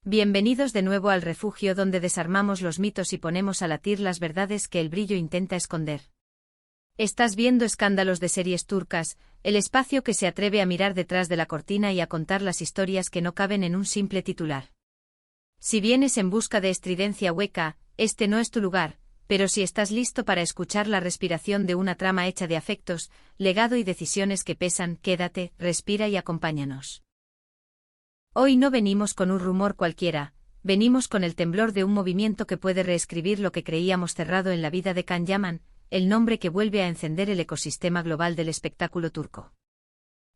Bienvenidos de nuevo al refugio donde desarmamos los mitos y ponemos a latir las verdades que el brillo intenta esconder. Estás viendo Escándalos de Series Turcas, el espacio que se atreve a mirar detrás de la cortina y a contar las historias que no caben en un simple titular. Si vienes en busca de estridencia hueca, este no es tu lugar, pero si estás listo para escuchar la respiración de una trama hecha de afectos, legado y decisiones que pesan, quédate, respira y acompáñanos. Hoy no venimos con un rumor cualquiera, venimos con el temblor de un movimiento que puede reescribir lo que creíamos cerrado en la vida de Can Yaman, el nombre que vuelve a encender el ecosistema global del espectáculo turco.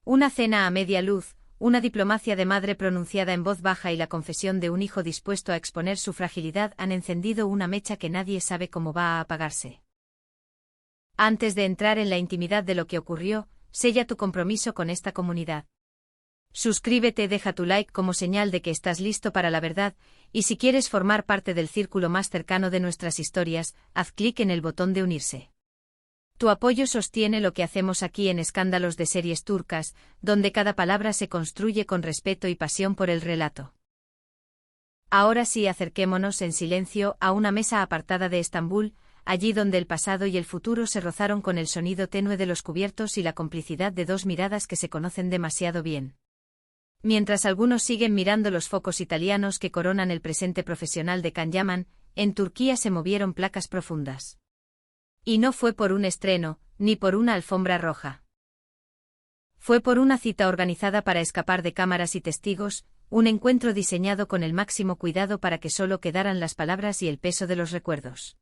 Una cena a media luz, una diplomacia de madre pronunciada en voz baja y la confesión de un hijo dispuesto a exponer su fragilidad han encendido una mecha que nadie sabe cómo va a apagarse. Antes de entrar en la intimidad de lo que ocurrió, sella tu compromiso con esta comunidad. Suscríbete, deja tu like como señal de que estás listo para la verdad, y si quieres formar parte del círculo más cercano de nuestras historias, haz clic en el botón de unirse. Tu apoyo sostiene lo que hacemos aquí en Escándalos de Series Turcas, donde cada palabra se construye con respeto y pasión por el relato. Ahora sí, acerquémonos en silencio a una mesa apartada de Estambul, allí donde el pasado y el futuro se rozaron con el sonido tenue de los cubiertos y la complicidad de dos miradas que se conocen demasiado bien. Mientras algunos siguen mirando los focos italianos que coronan el presente profesional de Can Yaman, en Turquía se movieron placas profundas. Y no fue por un estreno, ni por una alfombra roja. Fue por una cita organizada para escapar de cámaras y testigos, un encuentro diseñado con el máximo cuidado para que solo quedaran las palabras y el peso de los recuerdos.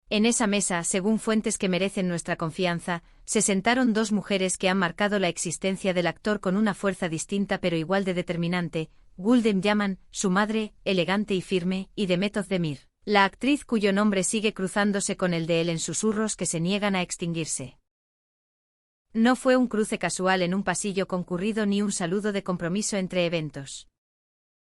En esa mesa, según fuentes que merecen nuestra confianza, se sentaron dos mujeres que han marcado la existencia del actor con una fuerza distinta pero igual de determinante: Gülden Yaman, su madre, elegante y firme, y Demet Özdemir, la actriz cuyo nombre sigue cruzándose con el de él en susurros que se niegan a extinguirse. No fue un cruce casual en un pasillo concurrido ni un saludo de compromiso entre eventos.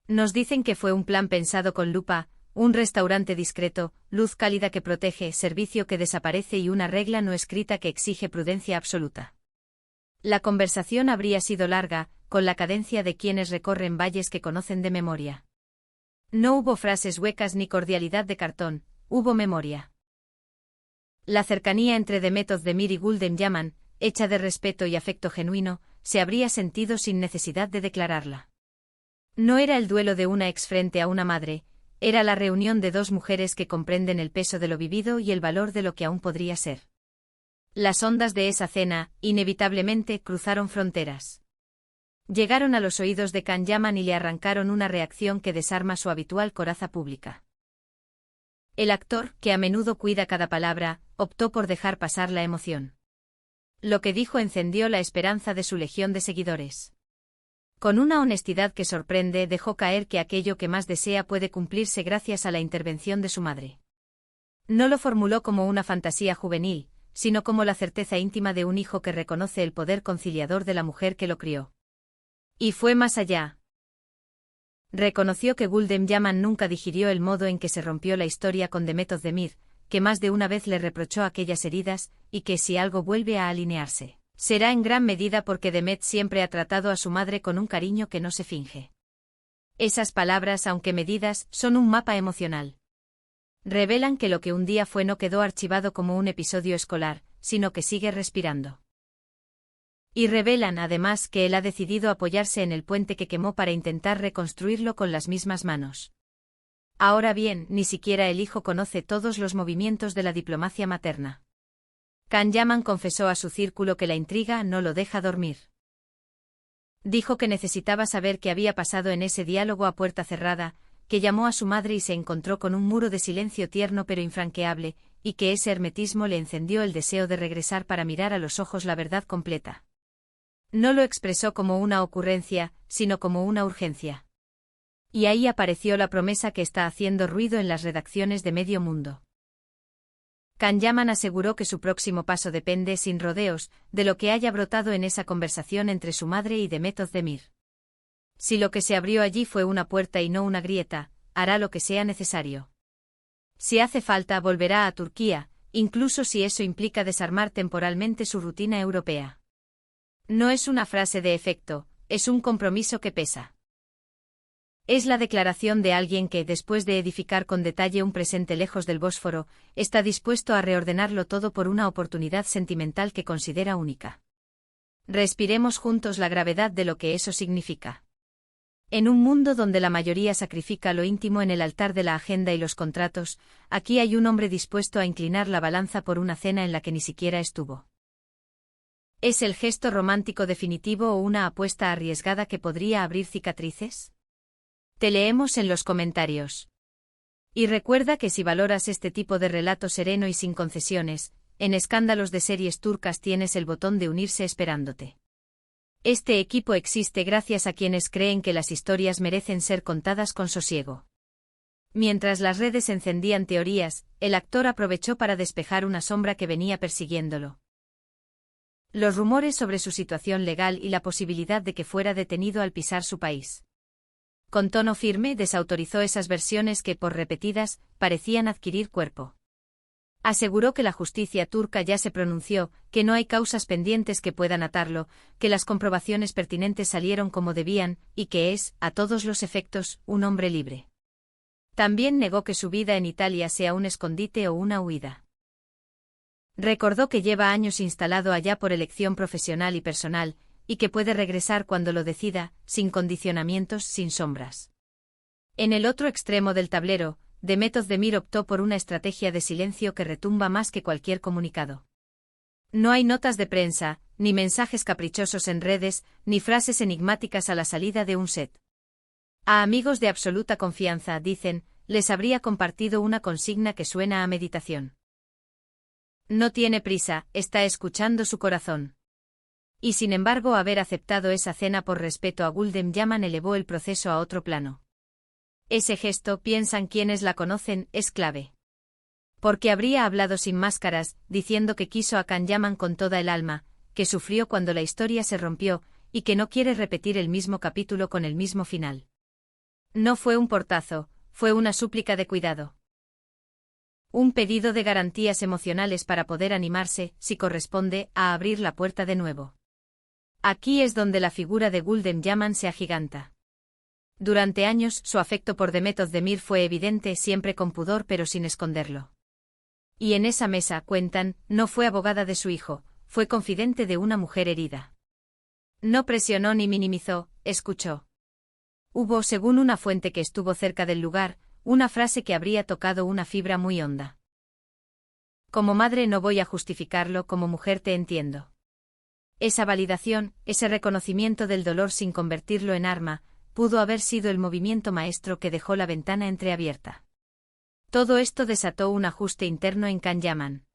Nos dicen que fue un plan pensado con lupa, un restaurante discreto, luz cálida que protege, servicio que desaparece y una regla no escrita que exige prudencia absoluta. La conversación habría sido larga, con la cadencia de quienes recorren valles que conocen de memoria. No hubo frases huecas ni cordialidad de cartón, hubo memoria. La cercanía entre Demet Özdemir y Gülden Yaman, hecha de respeto y afecto genuino, se habría sentido sin necesidad de declararla. No era el duelo de una ex frente a una madre, era la reunión de dos mujeres que comprenden el peso de lo vivido y el valor de lo que aún podría ser. Las ondas de esa cena, inevitablemente, cruzaron fronteras. Llegaron a los oídos de Can Yaman y le arrancaron una reacción que desarma su habitual coraza pública. El actor, que a menudo cuida cada palabra, optó por dejar pasar la emoción. Lo que dijo encendió la esperanza de su legión de seguidores. Con una honestidad que sorprende, dejó caer que aquello que más desea puede cumplirse gracias a la intervención de su madre. No lo formuló como una fantasía juvenil, sino como la certeza íntima de un hijo que reconoce el poder conciliador de la mujer que lo crió. Y fue más allá. Reconoció que Gülden Yaman nunca digirió el modo en que se rompió la historia con Demet Özdemir, que más de una vez le reprochó aquellas heridas, y que si algo vuelve a alinearse, será en gran medida porque Demet siempre ha tratado a su madre con un cariño que no se finge. Esas palabras, aunque medidas, son un mapa emocional. Revelan que lo que un día fue no quedó archivado como un episodio escolar, sino que sigue respirando. Y revelan además que él ha decidido apoyarse en el puente que quemó para intentar reconstruirlo con las mismas manos. Ahora bien, ni siquiera el hijo conoce todos los movimientos de la diplomacia materna. Can Yaman confesó a su círculo que la intriga no lo deja dormir. Dijo que necesitaba saber qué había pasado en ese diálogo a puerta cerrada, que llamó a su madre y se encontró con un muro de silencio tierno pero infranqueable, y que ese hermetismo le encendió el deseo de regresar para mirar a los ojos la verdad completa. No lo expresó como una ocurrencia, sino como una urgencia. Y ahí apareció la promesa que está haciendo ruido en las redacciones de medio mundo. Can Yaman aseguró que su próximo paso depende, sin rodeos, de lo que haya brotado en esa conversación entre su madre y Demet Özdemir. Si lo que se abrió allí fue una puerta y no una grieta, hará lo que sea necesario. Si hace falta, volverá a Turquía, incluso si eso implica desarmar temporalmente su rutina europea. No es una frase de efecto, es un compromiso que pesa. Es la declaración de alguien que, después de edificar con detalle un presente lejos del Bósforo, está dispuesto a reordenarlo todo por una oportunidad sentimental que considera única. Respiremos juntos la gravedad de lo que eso significa. En un mundo donde la mayoría sacrifica lo íntimo en el altar de la agenda y los contratos, aquí hay un hombre dispuesto a inclinar la balanza por una cena en la que ni siquiera estuvo. ¿Es el gesto romántico definitivo o una apuesta arriesgada que podría abrir cicatrices? Te leemos en los comentarios. Y recuerda que si valoras este tipo de relato sereno y sin concesiones, en Escándalos de Series Turcas tienes el botón de unirse esperándote. Este equipo existe gracias a quienes creen que las historias merecen ser contadas con sosiego. Mientras las redes encendían teorías, el actor aprovechó para despejar una sombra que venía persiguiéndolo. Los rumores sobre su situación legal y la posibilidad de que fuera detenido al pisar su país. Con tono firme desautorizó esas versiones que, por repetidas, parecían adquirir cuerpo. Aseguró que la justicia turca ya se pronunció, que no hay causas pendientes que puedan atarlo, que las comprobaciones pertinentes salieron como debían, y que es, a todos los efectos, un hombre libre. También negó que su vida en Italia sea un escondite o una huida. Recordó que lleva años instalado allá por elección profesional y personal, y que puede regresar cuando lo decida, sin condicionamientos, sin sombras. En el otro extremo del tablero, Demet Özdemir optó por una estrategia de silencio que retumba más que cualquier comunicado. No hay notas de prensa, ni mensajes caprichosos en redes, ni frases enigmáticas a la salida de un set. A amigos de absoluta confianza, dicen, les habría compartido una consigna que suena a meditación. No tiene prisa, está escuchando su corazón. Y sin embargo haber aceptado esa cena por respeto a Güldem Yaman elevó el proceso a otro plano. Ese gesto, piensan quienes la conocen, es clave. Porque habría hablado sin máscaras, diciendo que quiso a Can Yaman con toda el alma, que sufrió cuando la historia se rompió, y que no quiere repetir el mismo capítulo con el mismo final. No fue un portazo, fue una súplica de cuidado. Un pedido de garantías emocionales para poder animarse, si corresponde, a abrir la puerta de nuevo. Aquí es donde la figura de Güldem Yaman se agiganta. Durante años su afecto por Demet Özdemir fue evidente, siempre con pudor pero sin esconderlo. Y en esa mesa, cuentan, no fue abogada de su hijo, fue confidente de una mujer herida. No presionó ni minimizó, escuchó. Hubo, según una fuente que estuvo cerca del lugar, una frase que habría tocado una fibra muy honda. Como madre no voy a justificarlo, como mujer te entiendo. Esa validación, ese reconocimiento del dolor sin convertirlo en arma, pudo haber sido el movimiento maestro que dejó la ventana entreabierta. Todo esto desató un ajuste interno en Can Yaman.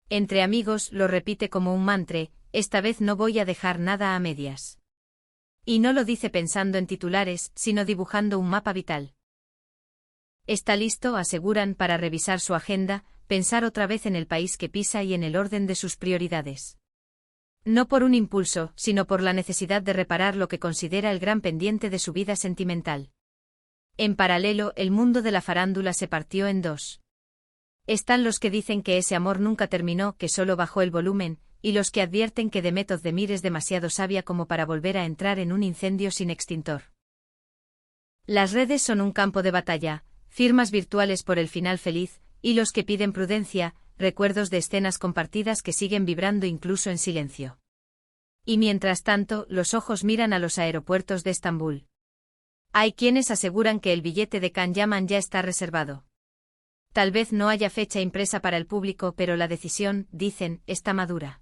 Entre amigos, lo repite como un mantra, esta vez no voy a dejar nada a medias. Y no lo dice pensando en titulares, sino dibujando un mapa vital. Está listo, aseguran, para revisar su agenda, pensar otra vez en el país que pisa y en el orden de sus prioridades. No por un impulso, sino por la necesidad de reparar lo que considera el gran pendiente de su vida sentimental. En paralelo, el mundo de la farándula se partió en dos. Están los que dicen que ese amor nunca terminó, que solo bajó el volumen, y los que advierten que Demet Özdemir es demasiado sabia como para volver a entrar en un incendio sin extintor. Las redes son un campo de batalla, firmas virtuales por el final feliz, y los que piden prudencia, recuerdos de escenas compartidas que siguen vibrando incluso en silencio. Y mientras tanto, los ojos miran a los aeropuertos de Estambul. Hay quienes aseguran que el billete de Can Yaman ya está reservado. Tal vez no haya fecha impresa para el público, pero la decisión, dicen, está madura.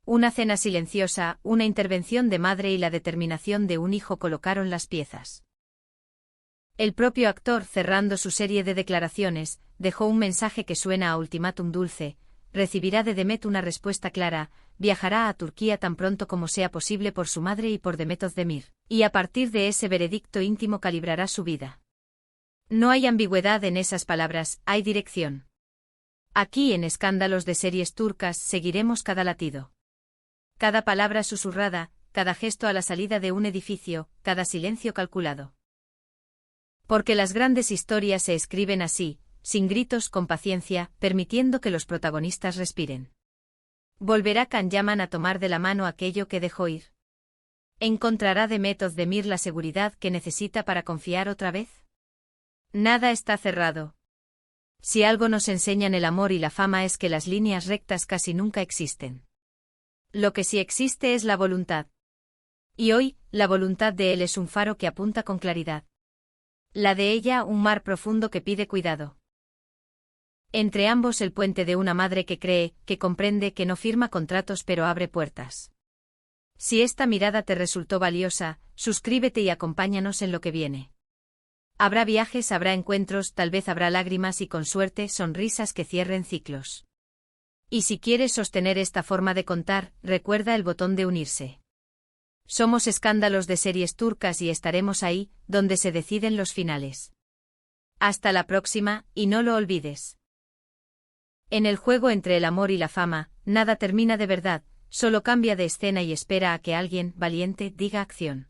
Una cena silenciosa, una intervención de madre y la determinación de un hijo colocaron las piezas. El propio actor, cerrando su serie de declaraciones, dejó un mensaje que suena a ultimátum dulce, recibirá de Demet una respuesta clara, viajará a Turquía tan pronto como sea posible por su madre y por Demet Özdemir, y a partir de ese veredicto íntimo calibrará su vida. No hay ambigüedad en esas palabras, hay dirección. Aquí en Escándalos de Series Turcas seguiremos cada latido. Cada palabra susurrada, cada gesto a la salida de un edificio, cada silencio calculado. Porque las grandes historias se escriben así, sin gritos, con paciencia, permitiendo que los protagonistas respiren. ¿Volverá Can Yaman a tomar de la mano aquello que dejó ir? ¿Encontrará Demet Özdemir la seguridad que necesita para confiar otra vez? Nada está cerrado. Si algo nos enseñan el amor y la fama es que las líneas rectas casi nunca existen. Lo que sí existe es la voluntad. Y hoy, la voluntad de él es un faro que apunta con claridad. La de ella, un mar profundo que pide cuidado. Entre ambos el puente de una madre que cree, que comprende, que no firma contratos pero abre puertas. Si esta mirada te resultó valiosa, suscríbete y acompáñanos en lo que viene. Habrá viajes, habrá encuentros, tal vez habrá lágrimas y con suerte sonrisas que cierren ciclos. Y si quieres sostener esta forma de contar, recuerda el botón de unirse. Somos Escándalos de Series Turcas y estaremos ahí, donde se deciden los finales. Hasta la próxima, y no lo olvides. En el juego entre el amor y la fama, nada termina de verdad, solo cambia de escena y espera a que alguien, valiente, diga acción.